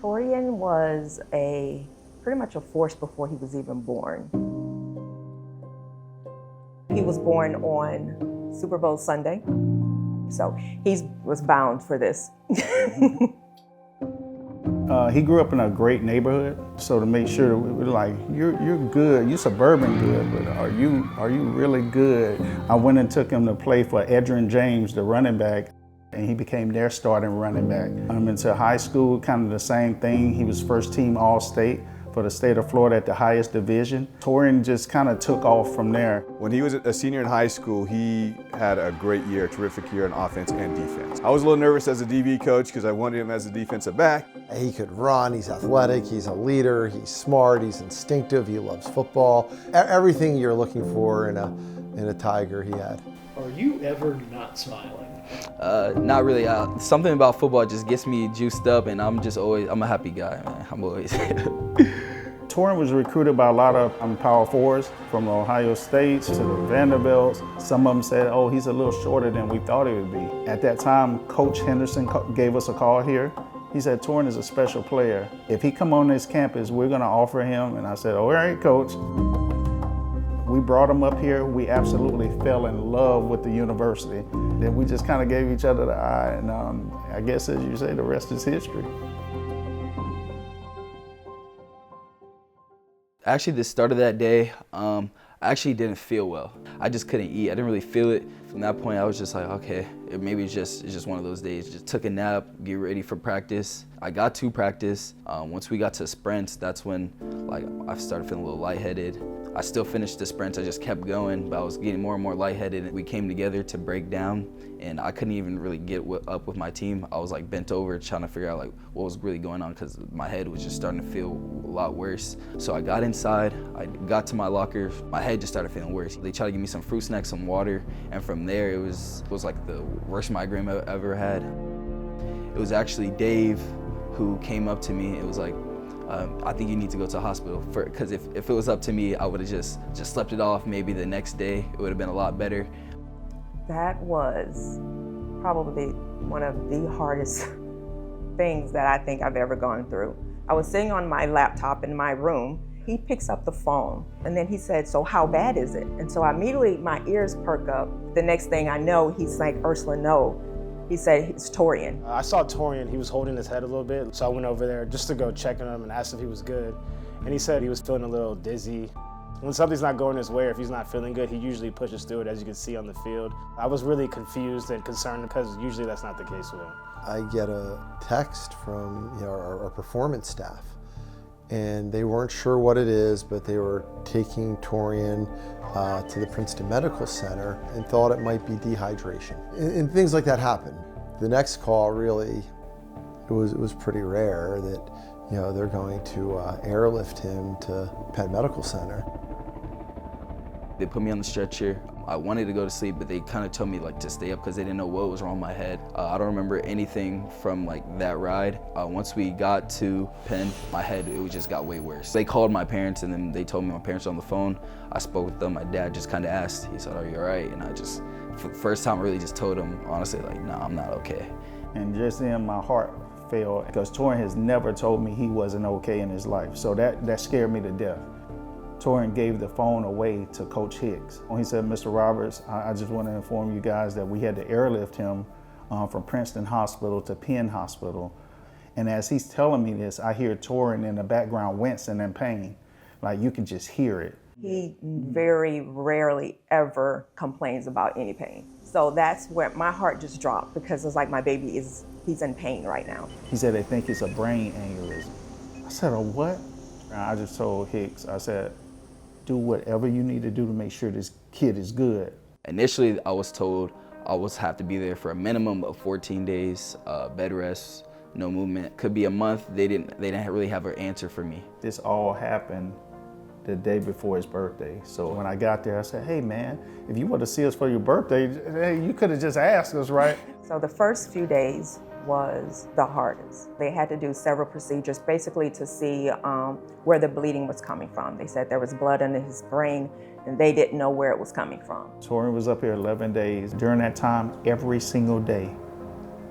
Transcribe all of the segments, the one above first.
Torian was pretty much a force before he was even born. He was born on Super Bowl Sunday, so he was bound for this. He grew up in a great neighborhood, so to make sure that we were like, you're good, you're suburban good, but are you really good? I went and took him to play for Edgerrin James, the running back, and he became their starting running back. Into high school, kind of the same thing. He was first team All-State for the state of Florida at the highest division. Torian just kind of took off from there. When he was a senior in high school, he had a great year, a terrific year in offense and defense. I was a little nervous as a DB coach because I wanted him as a defensive back. He could run, he's athletic, he's a leader, he's smart, he's instinctive, he loves football. Everything you're looking for in a Tiger he had. Are you ever not smiling? Not really. Something about football just gets me juiced up, and I'm a happy guy, man. I'm always. Torian was recruited by a lot of power forwards from Ohio State to the Vanderbilts. Some of them said, oh, he's a little shorter than we thought he would be. At that time, Coach Henderson gave us a call here. He said, Torian is a special player. If he come on this campus, we're gonna offer him. And I said, all right, Coach. We brought him up here. We absolutely fell in love with the university. Then we just kind of gave each other the eye, and I guess, as you say, the rest is history. Actually, the start of that day, I actually didn't feel well. I just couldn't eat. I didn't really feel it. From that point, I was just like, okay, maybe it's just one of those days. Just took a nap, get ready for practice. I got to practice. Once we got to sprints, that's when I started feeling a little lightheaded. I still finished the sprints, I just kept going, but I was getting more and more lightheaded. We came together to break down, and I couldn't even really get up with my team. I was bent over trying to figure out what was really going on, because my head was just starting to feel a lot worse. So I got inside, I got to my locker, my head just started feeling worse. They tried to give me some fruit snacks, some water, and from there it was like the worst migraine I've ever had. It was actually Dave who came up to me. It was like, I think you need to go to the hospital, because if it was up to me, I would have just slept it off. Maybe the next day it would have been a lot better. That was probably one of the hardest things that I think I've ever gone through. I was sitting on my laptop in my room. He picks up the phone, and then he said, so how bad is it? And so immediately my ears perk up. The next thing I know, he's like, Ursula, no. He said, it's Torian. I saw Torian, he was holding his head a little bit, so I went over there just to go check on him and asked if he was good. And he said he was feeling a little dizzy. When something's not going his way, or if he's not feeling good, he usually pushes through it, as you can see on the field. I was really confused and concerned, because usually that's not the case with him. I get a text from our performance staff, and they weren't sure what it is, but they were taking Torian to the Princeton Medical Center and thought it might be dehydration. And things like that happen. The next call, really, it was pretty rare that they're going to airlift him to Penn Medical Center. They put me on the stretcher. I wanted to go to sleep, but they kind of told me to stay up because they didn't know what was wrong with my head. I don't remember anything from that ride. Once we got to Penn, my head, it just got way worse. They called my parents, and then they told me my parents were on the phone. I spoke with them. My dad just kind of asked. He said, are you all right? And I just, for the first time, really just told him, honestly, no, I'm not okay. And just then my heart fell, because Torian has never told me he wasn't okay in his life. So that scared me to death. Torian gave the phone away to Coach Hicks. He said, Mr. Roberts, I just want to inform you guys that we had to airlift him from Princeton Hospital to Penn Hospital. And as he's telling me this, I hear Torian in the background wincing in pain. You can just hear it. He very rarely ever complains about any pain. So that's where my heart just dropped, because it's like my baby he's in pain right now. He said they think it's a brain aneurysm. I said, a what? I just told Hicks, I said, do whatever you need to do to make sure this kid is good. Initially, I was told I would have to be there for a minimum of 14 days, bed rest, no movement. Could be a month. They didn't really have an answer for me. This all happened the day before his birthday. So when I got there, I said, hey man, if you want to see us for your birthday, hey, you could have just asked us, right? So the first few days was the hardest. They had to do several procedures basically to see where the bleeding was coming from. They said there was blood under his brain, and they didn't know where it was coming from. Torian was up here 11 days. During that time, every single day,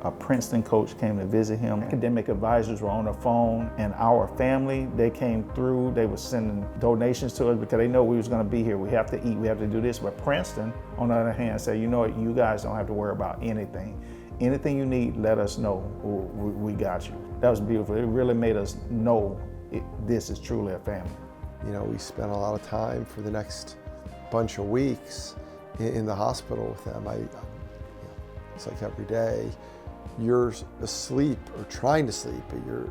A Princeton coach came to visit him. Academic advisors were on the phone, and our family, they came through. They were sending donations to us because they know we was gonna be here. We have to eat, we have to do this. But Princeton, on the other hand, said, you know what, you guys don't have to worry about anything. Anything you need, let us know. We got you. That was beautiful. It really made us know this is truly a family. You know, we spent a lot of time for the next bunch of weeks in the hospital with them. It's like every day, you're asleep or trying to sleep, but you're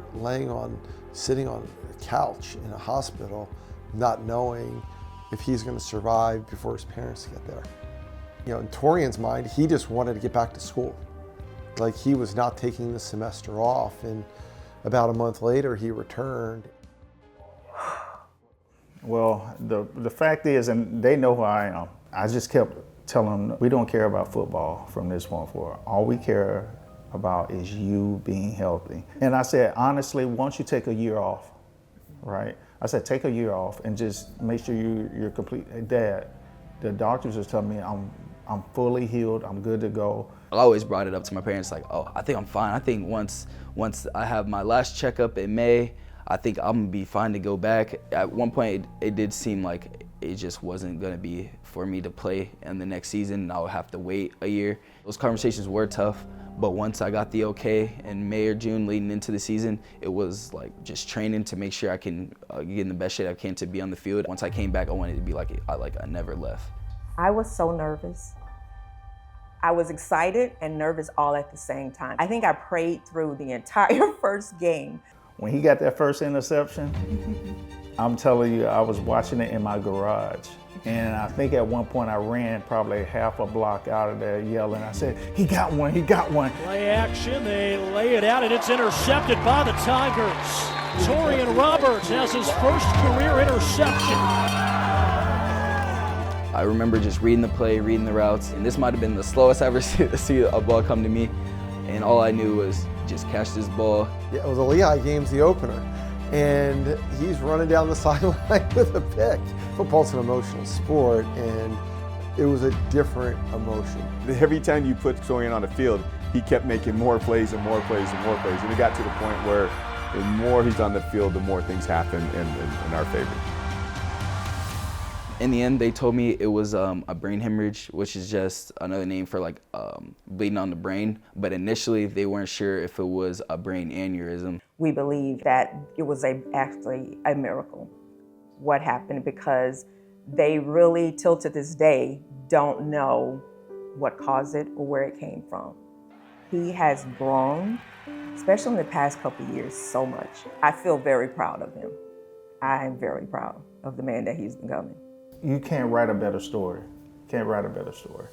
sitting on a couch in a hospital, not knowing if he's going to survive before his parents get there. You know, in Torian's mind, he just wanted to get back to school. Like, he was not taking the semester off, and about a month later, he returned. Well, the fact is, and they know who I am, I just kept telling them, we don't care about football from this point forward. All we care about is you being healthy. And I said, honestly, once you take a year off, right? I said, take a year off and just make sure you're complete. Hey, Dad, the doctors are telling me I'm fully healed, I'm good to go. I always brought it up to my parents like, oh, I think I'm fine. I think once I have my last checkup in May, I think I'm gonna be fine to go back. At one point, it did seem like it just wasn't gonna be for me to play in the next season, and I would have to wait a year. Those conversations were tough, but once I got the okay in May or June leading into the season, it was like just training to make sure I can get in the best shape I can to be on the field. Once I came back, I wanted to be like I never left. I was so nervous. I was excited and nervous all at the same time. I think I prayed through the entire first game. When he got that first interception, I'm telling you, I was watching it in my garage. And I think at one point I ran probably half a block out of there yelling. I said, he got one, he got one. Play action, they lay it out and it's intercepted by the Tigers. Torian Roberts has his first career interception. I remember just reading the play, reading the routes, and this might have been the slowest I ever see a ball come to me. And all I knew was just catch this ball. Yeah, it was the Lehigh game's the opener, and he's running down the sideline with a pick. Football's an emotional sport, and it was a different emotion. Every time you put Torian on the field, he kept making more plays and more plays and more plays. And it got to the point where the more he's on the field, the more things happen in our favor. In the end, they told me it was a brain hemorrhage, which is just another name for like bleeding on the brain. But initially, they weren't sure if it was a brain aneurysm. We believe that it was actually a miracle, what happened, because they really, till to this day, don't know what caused it or where it came from. He has grown, especially in the past couple of years, so much. I feel very proud of him. I am very proud of the man that he's becoming. You can't write a better story. Can't write a better story.